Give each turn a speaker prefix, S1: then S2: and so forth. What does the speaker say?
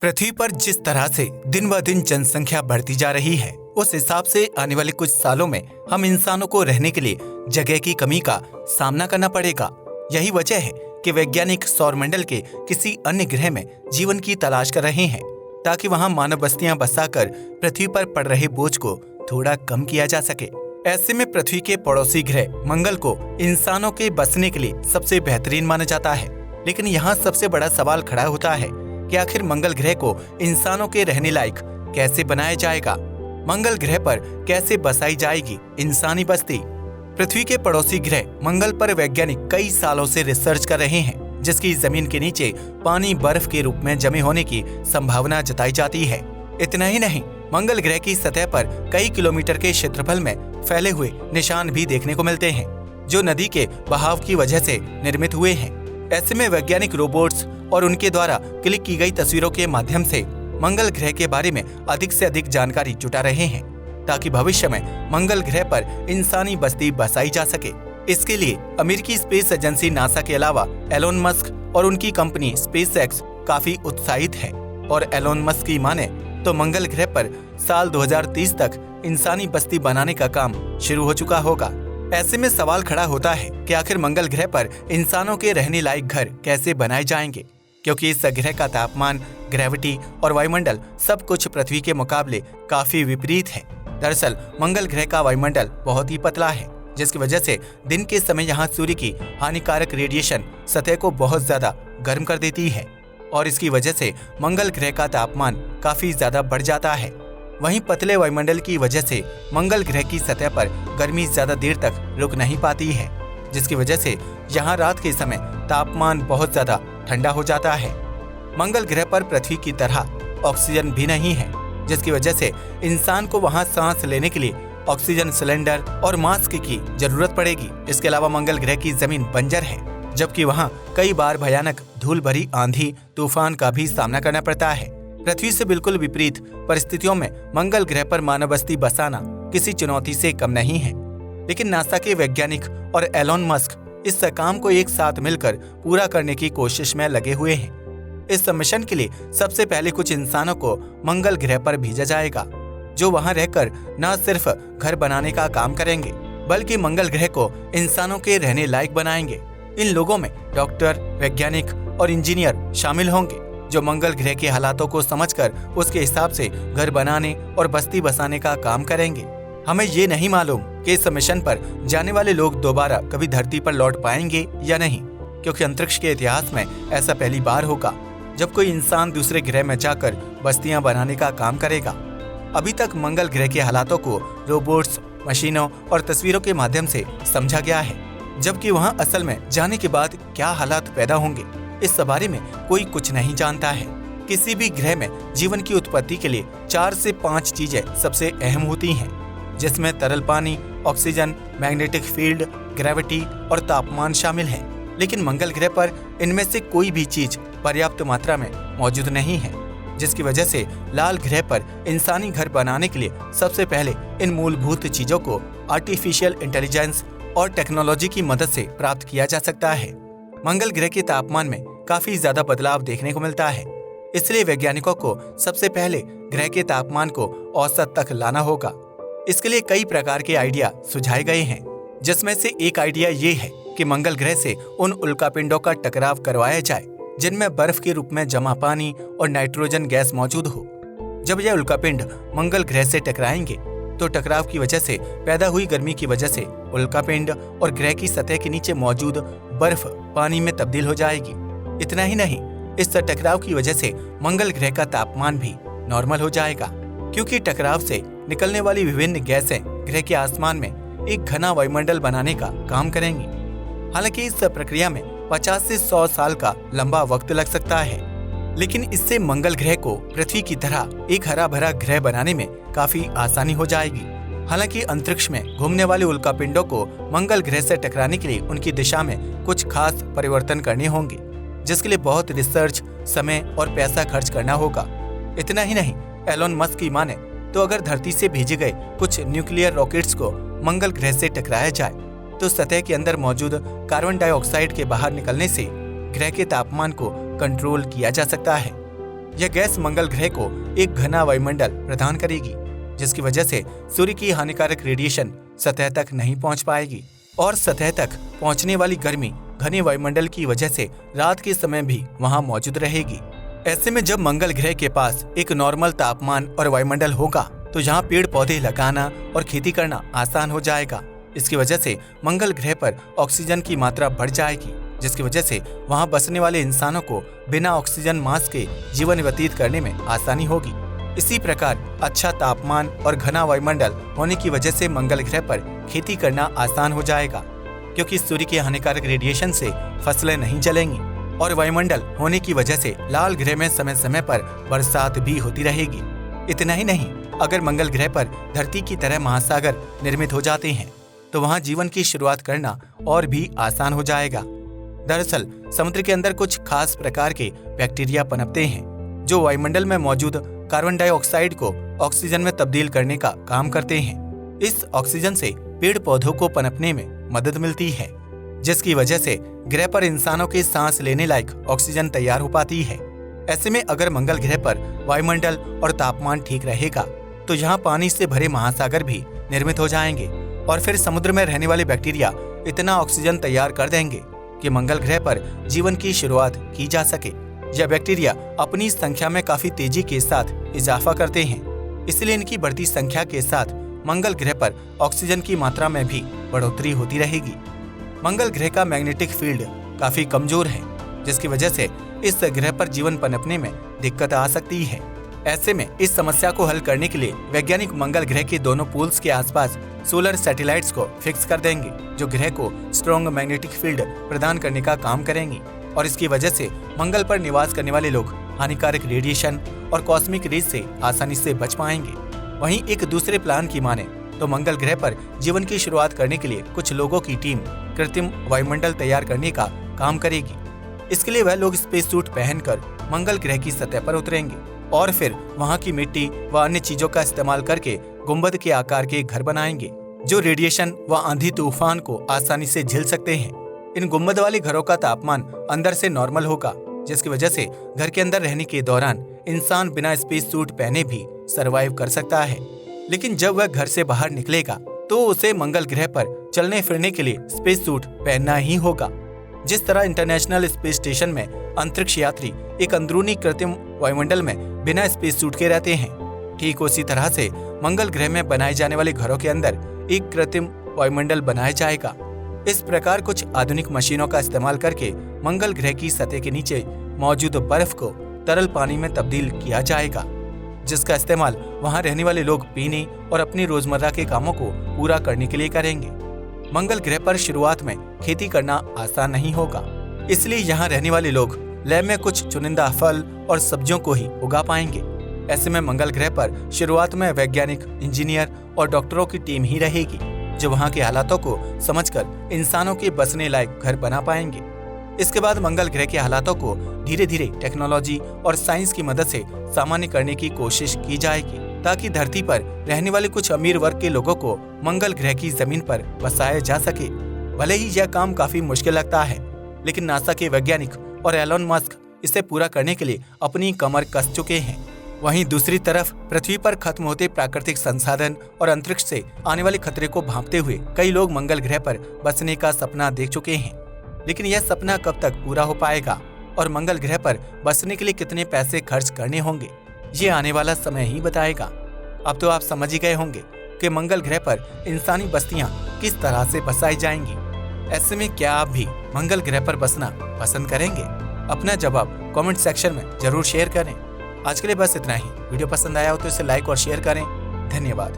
S1: पृथ्वी पर जिस तरह से दिन ब दिन जनसंख्या बढ़ती जा रही है, उस हिसाब से आने वाले कुछ सालों में हम इंसानों को रहने के लिए जगह की कमी का सामना करना पड़ेगा। यही वजह है कि वैज्ञानिक सौरमंडल के किसी अन्य ग्रह में जीवन की तलाश कर रहे हैं, ताकि वहां मानव बस्तियां बसाकर पृथ्वी पर पड़ रहे बोझ को थोड़ा कम किया जा सके। ऐसे में पृथ्वी के पड़ोसी ग्रह मंगल को इंसानों के बसने के लिए सबसे बेहतरीन माना जाता है। लेकिन यहाँ सबसे बड़ा सवाल खड़ा होता है कि आखिर मंगल ग्रह को इंसानों के रहने लायक कैसे बनाया जाएगा। मंगल ग्रह पर कैसे बसाई जाएगी इंसानी बस्ती। पृथ्वी के पड़ोसी ग्रह मंगल पर वैज्ञानिक कई सालों से रिसर्च कर रहे हैं, जिसकी जमीन के नीचे पानी बर्फ के रूप में जमे होने की संभावना जताई जाती है। इतना ही नहीं, मंगल ग्रह की सतह पर कई किलोमीटर के क्षेत्रफल में फैले हुए निशान भी देखने को मिलते हैं, जो नदी के बहाव की वजह से निर्मित हुए हैं। ऐसे में वैज्ञानिक रोबोट्स और उनके द्वारा क्लिक की गई तस्वीरों के माध्यम से मंगल ग्रह के बारे में अधिक से अधिक जानकारी जुटा रहे हैं, ताकि भविष्य में मंगल ग्रह पर इंसानी बस्ती बसाई जा सके। इसके लिए अमेरिकी स्पेस एजेंसी नासा के अलावा एलोन मस्क और उनकी कंपनी स्पेसएक्स काफी उत्साहित है। और एलोन मस्क की माने तो मंगल ग्रह पर साल 2030 तक इंसानी बस्ती बनाने का काम शुरू हो चुका होगा। ऐसे में सवाल खड़ा होता है कि आखिर मंगल ग्रह पर इंसानों के रहने लायक घर कैसे बनाए जाएंगे, क्योंकि इस ग्रह का तापमान, ग्रेविटी और वायुमंडल सब कुछ पृथ्वी के मुकाबले काफी विपरीत है। दरअसल मंगल ग्रह का वायुमंडल बहुत ही पतला है, जिसकी वजह से दिन के समय यहाँ सूर्य की हानिकारक रेडिएशन सतह को बहुत ज्यादा गर्म कर देती है, और इसकी वजह से मंगल ग्रह का तापमान काफी ज्यादा बढ़ जाता है। वहीं पतले वायुमंडल की वजह से मंगल ग्रह की सतह पर गर्मी ज्यादा देर तक रुक नहीं पाती है, जिसकी वजह से यहाँ रात के समय तापमान बहुत ज्यादा ठंडा हो जाता है। मंगल ग्रह पर पृथ्वी की तरह ऑक्सीजन भी नहीं है, जिसकी वजह से इंसान को वहाँ सांस लेने के लिए ऑक्सीजन सिलेंडर और मास्क की जरूरत पड़ेगी। इसके अलावा मंगल ग्रह की जमीन बंजर है, जबकि वहाँ कई बार भयानक धूल भरी आंधी तूफान का भी सामना करना पड़ता है। पृथ्वी से बिल्कुल विपरीत परिस्थितियों में मंगल ग्रह पर मानव बस्ती बसाना किसी चुनौती से कम नहीं है। लेकिन नासा के वैज्ञानिक और एलोन मस्क इस काम को एक साथ मिलकर पूरा करने की कोशिश में लगे हुए हैं। इस मिशन के लिए सबसे पहले कुछ इंसानों को मंगल ग्रह पर भेजा जाएगा, जो वहां रहकर न सिर्फ घर बनाने का काम करेंगे, बल्कि मंगल ग्रह को इंसानों के रहने लायक बनाएंगे। इन लोगों में डॉक्टर, वैज्ञानिक और इंजीनियर शामिल होंगे, जो मंगल ग्रह के हालातों को समझकर उसके हिसाब से घर बनाने और बस्ती बसाने का काम करेंगे। हमें ये नहीं मालूम कि इस मिशन पर जाने वाले लोग दोबारा कभी धरती पर लौट पाएंगे या नहीं, क्योंकि अंतरिक्ष के इतिहास में ऐसा पहली बार होगा जब कोई इंसान दूसरे ग्रह में जाकर बस्तियां बनाने का काम करेगा। अभी तक मंगल ग्रह के हालातों को रोबोट्स, मशीनों और तस्वीरों के माध्यम से समझा गया है, जबकि वहां असल में जाने के बाद क्या हालात पैदा होंगे, इस बारे में कोई कुछ नहीं जानता है। किसी भी ग्रह में जीवन की उत्पत्ति के लिए 4 से 5 चीजें सबसे अहम होती हैं, जिसमें तरल पानी, ऑक्सीजन, मैग्नेटिक फील्ड, ग्रेविटी और तापमान शामिल है। लेकिन मंगल ग्रह पर इनमें से कोई भी चीज पर्याप्त मात्रा में मौजूद नहीं है, जिसकी वजह से लाल ग्रह पर इंसानी घर बनाने के लिए सबसे पहले इन मूलभूत चीजों को आर्टिफिशियल इंटेलिजेंस और टेक्नोलॉजी की मदद से प्राप्त किया जा सकता है। मंगल ग्रह के तापमान में काफी ज्यादा बदलाव देखने को मिलता है, इसलिए वैज्ञानिकों को सबसे पहले ग्रह के तापमान को औसत तक लाना होगा। इसके लिए कई प्रकार के आइडिया सुझाए गए हैं, जिसमें से एक आइडिया ये है कि मंगल ग्रह से उन उल्कापिंडों का टकराव करवाया जाए जिनमें बर्फ के रूप में जमा पानी और नाइट्रोजन गैस मौजूद हो। जब यह उल्कापिंड मंगल ग्रह से टकराएंगे तो टकराव की वजह से पैदा हुई गर्मी की वजह से उल्कापिंड और ग्रह की सतह के नीचे मौजूद बर्फ पानी में तब्दील हो जाएगी। इतना ही नहीं, इस टकराव की वजह से मंगल ग्रह का तापमान भी नॉर्मल हो जाएगा, क्योंकि टकराव से निकलने वाली विभिन्न गैसें ग्रह के आसमान में एक घना वायुमंडल बनाने का काम करेंगी। हालांकि इस प्रक्रिया में 50 से 100 साल का लंबा वक्त लग सकता है, लेकिन इससे मंगल ग्रह को पृथ्वी की तरह एक हरा भरा ग्रह बनाने में काफी आसानी हो जाएगी। हालांकि अंतरिक्ष में घूमने वाले उल्कापिंडों को मंगल ग्रह से टकराने के लिए उनकी दिशा में कुछ खास परिवर्तन करने होंगे, जिसके लिए बहुत रिसर्च, समय और पैसा खर्च करना होगा। इतना ही नहीं, एलोन मस्क की माने तो अगर धरती से भेजे गए कुछ न्यूक्लियर रॉकेट्स को मंगल ग्रह से टकराया जाए तो सतह के अंदर मौजूद कार्बन डाइऑक्साइड के बाहर निकलने से ग्रह के तापमान को कंट्रोल किया जा सकता है। यह गैस मंगल ग्रह को एक घना वायुमंडल प्रदान करेगी, जिसकी वजह से सूर्य की हानिकारक रेडिएशन सतह तक नहीं पहुंच पाएगी और सतह तक पहुंचने वाली गर्मी घने वायुमंडल की वजह से रात के समय भी वहां मौजूद रहेगी। ऐसे में जब मंगल ग्रह के पास एक नॉर्मल तापमान और वायुमंडल होगा तो यहाँ पेड़ पौधे लगाना और खेती करना आसान हो जाएगा। इसकी वजह से मंगल ग्रह पर ऑक्सीजन की मात्रा बढ़ जाएगी, जिसकी वजह से वहां बसने वाले इंसानों को बिना ऑक्सीजन मास्क के जीवन व्यतीत करने में आसानी होगी। इसी प्रकार अच्छा तापमान और घना वायुमंडल होने की वजह से मंगल ग्रह पर खेती करना आसान हो जाएगा, क्योंकि सूर्य के हानिकारक रेडिएशन से फसलें नहीं जलेंगी और वायुमंडल होने की वजह से लाल ग्रह में समय समय पर बरसात भी होती रहेगी। इतना ही नहीं, अगर मंगल ग्रह पर धरती की तरह महासागर निर्मित हो जाते हैं तो वहां जीवन की शुरुआत करना और भी आसान हो जाएगा। दरअसल समुद्र के अंदर कुछ खास प्रकार के बैक्टीरिया पनपते हैं जो वायुमंडल में मौजूद कार्बन डाइऑक्साइड को ऑक्सीजन में तब्दील करने का काम करते हैं। इस ऑक्सीजन से पेड़ पौधों को पनपने में मदद मिलती है, जिसकी वजह से ग्रह पर इंसानों के सांस लेने लायक ऑक्सीजन तैयार हो पाती है। ऐसे में अगर मंगल ग्रह पर वायुमंडल और तापमान ठीक रहेगा तो यहाँ पानी से भरे महासागर भी निर्मित हो जाएंगे और फिर समुद्र में रहने वाले बैक्टीरिया इतना ऑक्सीजन तैयार कर देंगे कि मंगल ग्रह पर जीवन की शुरुआत की जा सके। यह बैक्टीरिया अपनी संख्या में काफी तेजी के साथ इजाफा करते हैं, इसलिए इनकी बढ़ती संख्या के साथ मंगल ग्रह पर ऑक्सीजन की मात्रा में भी बढ़ोतरी होती रहेगी। मंगल ग्रह का मैग्नेटिक फील्ड काफी कमजोर है, जिसकी वजह से इस ग्रह पर जीवन पनपने में दिक्कत आ सकती है। ऐसे में इस समस्या को हल करने के लिए वैज्ञानिक मंगल ग्रह के दोनों पोल्स के आसपास सोलर सैटेलाइट्स को फिक्स कर देंगे, जो ग्रह को स्ट्रॉन्ग मैग्नेटिक फील्ड प्रदान करने का काम करेंगी और इसकी वजह से मंगल पर निवास करने वाले लोग हानिकारक रेडिएशन और कॉस्मिक रेज से आसानी से बच पाएंगे। वहीं एक दूसरे प्लान की माने तो मंगल ग्रह पर जीवन की शुरुआत करने के लिए कुछ लोगों की टीम कृत्रिम वायुमंडल तैयार करने का काम करेगी। इसके लिए वह लोग स्पेस सूट पहनकर मंगल ग्रह की सतह पर उतरेंगे और फिर वहां की मिट्टी व अन्य चीजों का इस्तेमाल करके गुंबद के आकार के घर बनाएंगे, जो रेडिएशन व आंधी तूफान को आसानी से झेल सकते हैं। इन गुंबद वाले घरों का तापमान अंदर से नॉर्मल होगा, जिसकी वजह से घर के अंदर रहने के दौरान इंसान बिना स्पेस सूट पहने भी सरवाइव कर सकता है। लेकिन जब वह घर से बाहर निकलेगा तो उसे मंगल ग्रह पर चलने फिरने के लिए स्पेस सूट पहनना ही होगा। जिस तरह इंटरनेशनल स्पेस स्टेशन में अंतरिक्ष यात्री एक अंदरूनी कृत्रिम वायुमंडल में बिना स्पेस सूट के रहते हैं, ठीक उसी तरह से मंगल ग्रह में बनाए जाने वाले घरों के अंदर एक कृत्रिम वायुमंडल बनाया जाएगा। इस प्रकार कुछ आधुनिक मशीनों का इस्तेमाल करके मंगल ग्रह की सतह के नीचे मौजूद बर्फ को तरल पानी में तब्दील किया जाएगा, जिसका इस्तेमाल वहां रहने वाले लोग पीने और अपनी रोजमर्रा के कामों को पूरा करने के लिए करेंगे। मंगल ग्रह पर शुरुआत में खेती करना आसान नहीं होगा, इसलिए यहाँ रहने वाले लोग लैब में कुछ चुनिंदा फल और सब्जियों को ही उगा पाएंगे। ऐसे में मंगल ग्रह पर शुरुआत में वैज्ञानिक, इंजीनियर और डॉक्टरों की टीम ही रहेगी, जो वहाँ के हालातों को समझकर इंसानों के बसने लायक घर बना पाएंगे। इसके बाद मंगल ग्रह के हालातों को धीरे धीरे टेक्नोलॉजी और साइंस की मदद से सामान्य करने की कोशिश की जाएगी, ताकि धरती पर रहने वाले कुछ अमीर वर्ग के लोगों को मंगल ग्रह की जमीन पर बसाया जा सके। भले ही यह काम काफी मुश्किल लगता है, लेकिन नासा के वैज्ञानिक और एलोन मस्क इसे पूरा करने के लिए अपनी कमर कस चुके हैं। वहीं दूसरी तरफ पृथ्वी पर खत्म होते प्राकृतिक संसाधन और अंतरिक्ष से आने वाले खतरे को भांपते हुए कई लोग मंगल ग्रह पर बसने का सपना देख चुके हैं। लेकिन यह सपना कब तक पूरा हो पाएगा और मंगल ग्रह पर बसने के लिए कितने पैसे खर्च करने होंगे, ये आने वाला समय ही बताएगा। अब तो आप समझ ही गए होंगे कि मंगल ग्रह पर इंसानी बस्तियां किस तरह से बसाई जाएंगी। ऐसे में क्या आप भी मंगल ग्रह पर बसना पसंद करेंगे? अपना जवाब कमेंट सेक्शन में जरूर शेयर करें। आज के लिए बस इतना ही। वीडियो पसंद आया हो तो इसे लाइक और शेयर करें। धन्यवाद।